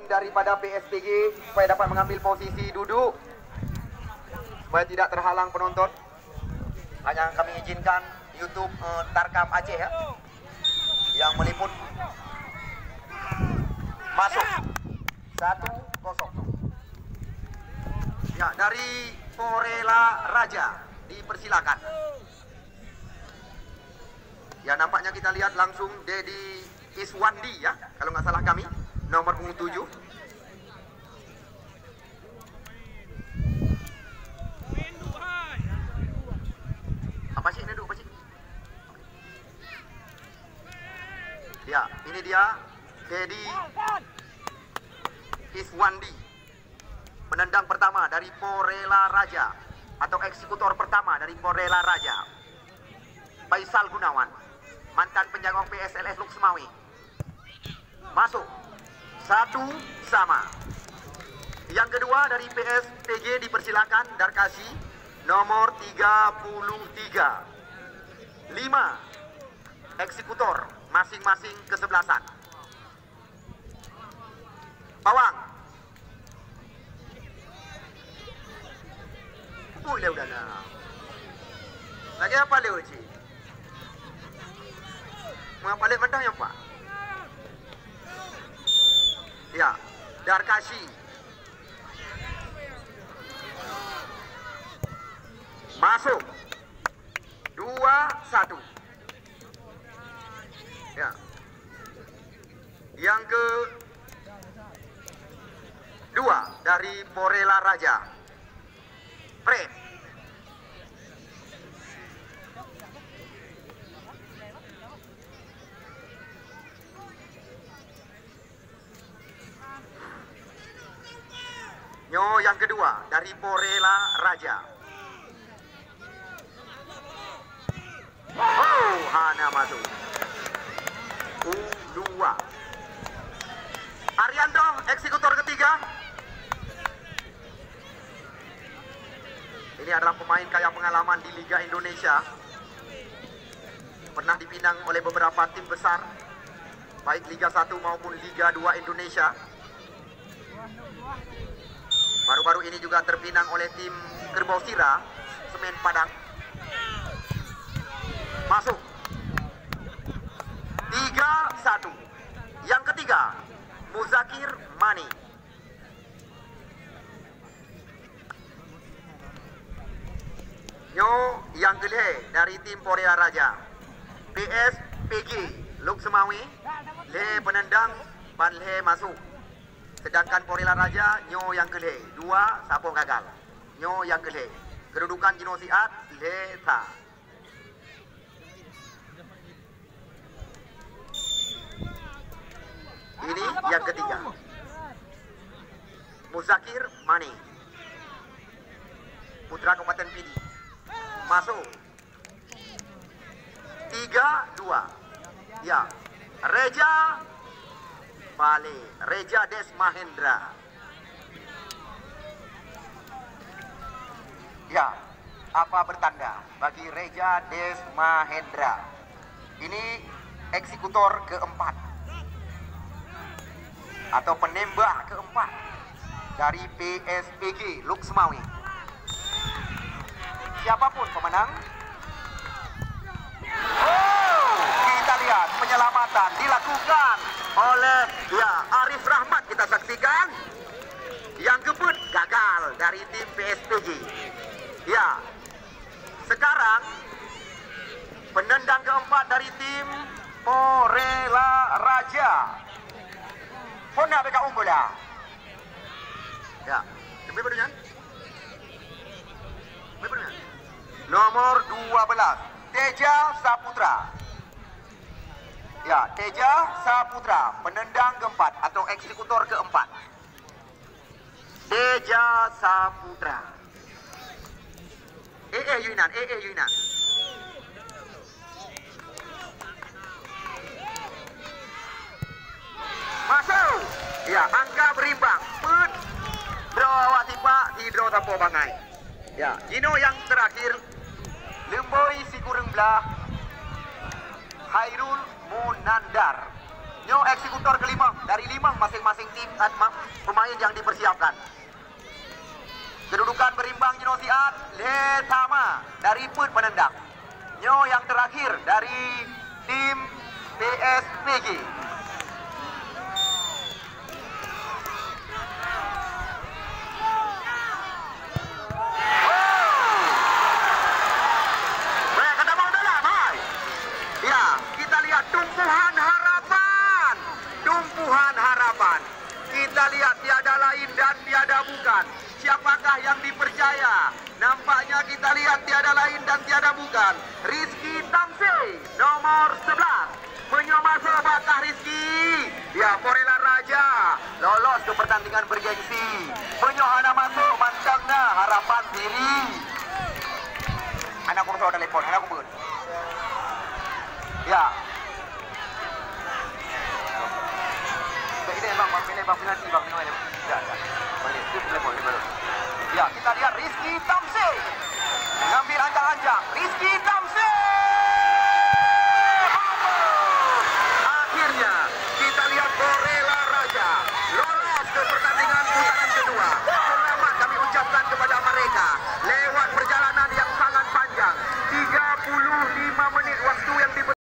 daripada PSPG supaya dapat mengambil posisi duduk supaya tidak terhalang penonton. Hanya kami izinkan YouTube Tarkam Aceh ya, yang meliput. Masuk 1-0. Ya, dari Porela Raja dipersilakan. Ya, nampaknya kita lihat langsung Dedi Iswandi ya, kalau nggak salah kami, nomor punggung 7. Apa sih ini dulu, apa sih? Ya, ini dia Dedi Iswandi, penendang pertama dari Porela Raja atau eksekutor pertama dari Porela Raja. Faisal Gunawan, mantan penjaga PSLS Luxmawi. Masuk 1-1. Yang kedua dari PSPG dipersilakan Darkasi nomor 33. 5 eksekutor masing-masing kesebelasan. Pawang. Boleh udah lah. Lagi apa leh Uci? Mau balik mentang ya Pak? Ya, Darkasi. Masuk 2-1. Ya. Yang kedua dari Porela Raja. Fred. Nyo yang kedua dari Porela Raja. Oh, hana masuk. U2. Arianto, eksekutor ketiga. Ini adalah pemain kaya pengalaman di Liga Indonesia. Pernah dipinang oleh beberapa tim besar, baik Liga 1 maupun Liga 2 Indonesia. Baru-baru ini juga terpinang oleh tim Kerbau Sira, Semen Padang. Masuk 3-1. Yang ketiga, Muzakir Mani. Nyo yang gelhe dari tim Porela Raja. PSPG Luk Semawi, le penendang ban le masuk. Sedangkan Porela Raja Nyo yang gelhe. 2 Sapong gagal. Nyo yang gelhe. Kedudukan Jino Siat Leta. Ini yang ketiga, Muzakir Mani, putra Kabupaten Pidi. Masuk 3-2. Ya, Reja Bale, Reja Des Mahendra. Ya, apa bertanda bagi Reja Des Mahendra. Ini eksekutor keempat atau penembak keempat dari PSPG Luk Semawi. Siapapun pemenang. Oh, kita lihat penyelamatan dilakukan oleh Arif Rahmat, kita saksikan. Yang kebut gagal dari tim PSPG. Ya, sekarang penendang keempat dari tim Porela Raja. Pona beka unggul dah. Ya, demi berdunyan. Nomor 12, Teja Saputra. Ya, Teja Saputra, penendang keempat atau eksekutor keempat. Teja Saputra. Yunan. Masuk. Ya, angka berimbang. Put. Draw watipa, hidro tapo bangai. Ya, Gino yang terakhir. Lemboi si kurang belah. Hairul Munandar. Nyo eksekutor kelima dari 5 masing-masing tim pemain yang dipersiapkan. Kedudukan berimbang Nyo Siat Le Tama dari Put penendang. Nyo yang terakhir dari tim PSPG. Tumpuhan harapan. Kita lihat tiada lain dan tiada bukan. Siapakah yang dipercaya? Nampaknya kita lihat tiada lain dan tiada bukan. Rizky Tamsi, nomor 11. Menyoba bakah Rizky. Ya, Porela Raja lolos ke pertandingan bergengsi. Menyohana masuk mantangnya harapan diri. Anak kurang telepon, anak kubur. Ya. Ya, kita lihat Rizky Tamsi.